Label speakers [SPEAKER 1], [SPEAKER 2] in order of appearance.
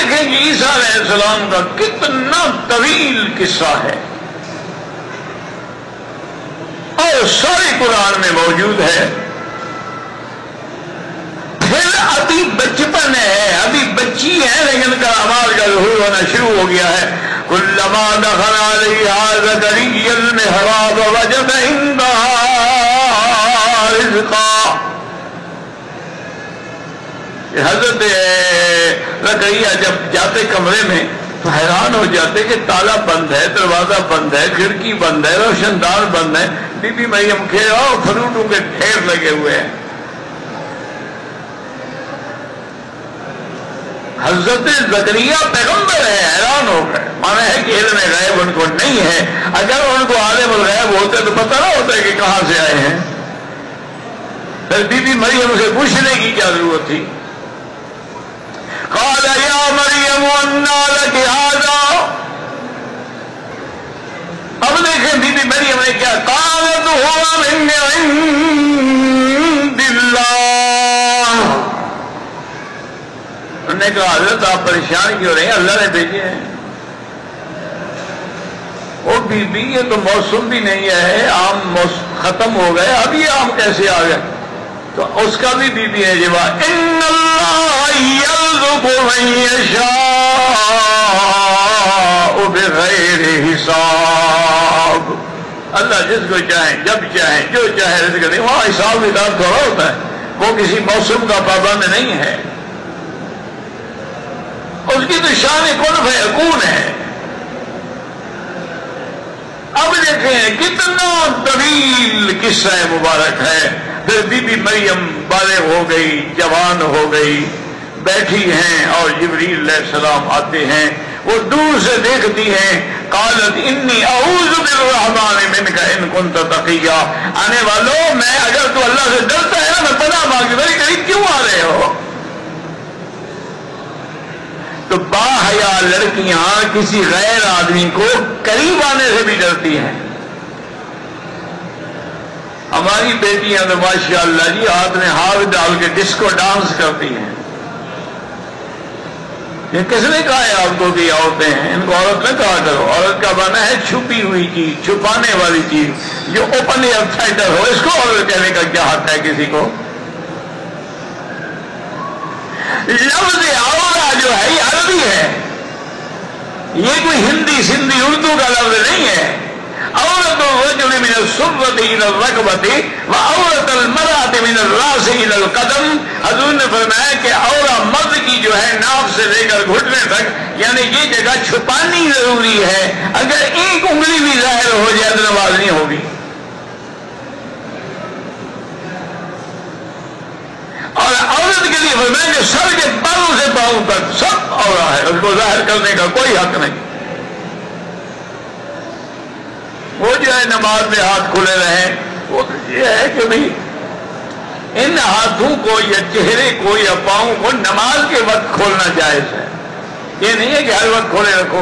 [SPEAKER 1] دیکھیں کہ عیسیٰ علیہ السلام کا کتنا طویل قصہ ہے اور سارے قرآن میں موجود ہے. پھر ابھی بچپن ہے، ابھی بچی ہے، لیکن کرامات کا ظہور ہونا شروع ہو گیا ہے. کلما دخل علیہا زکریا المحراب وجد عندہا رزقا. حضرت زکریا جب جاتے کمرے میں تو حیران ہو جاتے کہ تالا بند ہے، دروازہ بند ہے، کھڑکی بند ہے، روشن دان بند ہے. بی بی مریم کے فروٹوں کے ڈھیر لگے ہوئے ہیں. حضرت زکریا پیغمبر ہے، حیران ہو گئے. مانا ہے کہ علم غیب ان کو نہیں ہے. اگر ان کو عالم الغیب ہوتے تو پتہ نہ ہوتا کہ کہاں سے آئے ہیں. پھر بی بی مریم سے پوچھنے کی کیا ضرورت تھی؟ قال یا مریم انا لک ھذا. اب دیکھیں بی بی مریم نے کیا، قالت هو من عند اللہ. انہوں نے کہا حضرت آپ پریشان کیوں رہے ہیں، اللہ نے بھیجے ہیں. وہ بی بی یہ تو موسم بھی نہیں ہے، آم ختم ہو گئے، اب یہ آم کیسے آ گئے؟ تو اس کا بھی بی بی ہے جواب، ان اللہ یرزق من یشاء بغیر حساب. اللہ جس کو چاہے جب چاہے جو چاہے رزق دے. وہاں حساب کتاب تھوڑا ہوتا ہے، وہ کسی موسم کا پابند نہیں ہے. اس کی تو شان کن فیکون ہے. اب دیکھیں کتنا طویل قصہ مبارک ہے. پھر بی بی مریم بالغ ہو گئی، جوان ہو گئی، بیٹھی ہیں اور جبریل علیہ السلام آتے ہیں. وہ دور سے دیکھتی ہیں. قالت انی اعوذ بالرحمن منک ان کنت تقیا. آنے والوں میں اگر تو اللہ سے ڈرتا ہے میں پناہ مانگی، میرے قریب کیوں آ رہے ہو؟ تو باحیا لڑکیاں کسی غیر آدمی کو قریب آنے سے بھی ڈرتی ہیں. ہماری بیٹیاں تو ماشاءاللہ جی ہاتھ میں ہاتھ ڈال کے ڈسکو ڈانس کرتی ہیں. یہ کس نے کہا ہے آپ کو کہ عورتیں ہیں؟ ان کو عورت نہ کہا کرو. عورت کا معنی ہے چھپی ہوئی چیز، چھپانے والی چیز جو اوپن ایئر تھیٹر ہو. اس کو عورت کہنے کا کیا حق ہے کسی کو؟ لفظ عورہ جو ہے یہ عربی ہے، یہ کوئی ہندی سندھی اردو کا لفظ نہیں ہے. عورت الرجل من السرۃ الى الرکبۃ وعورت المرأة من الراس الى القدم. حضور نے فرمایا کہ عورت مرد کی جو ہے ناف سے لے کر گھٹنے تک، یعنی یہ جگہ چھپانی ضروری ہے. اگر ایک انگلی بھی ظاہر ہو جائے تو نماز نہیں ہوگی. اور عورت کے لیے فرمایا کہ سر کے بالوں سے پاؤں تک سب عورت ہے، اس کو ظاہر کرنے کا کوئی حق نہیں. وہ جو ہے نماز میں ہاتھ کھلے رہیں، وہ یہ ہے کہ بھئی ان ہاتھوں کو یا چہرے کو یا پاؤں کو نماز کے وقت کھولنا جائز ہے. یہ نہیں ہے کہ ہر وقت کھولے رکھو.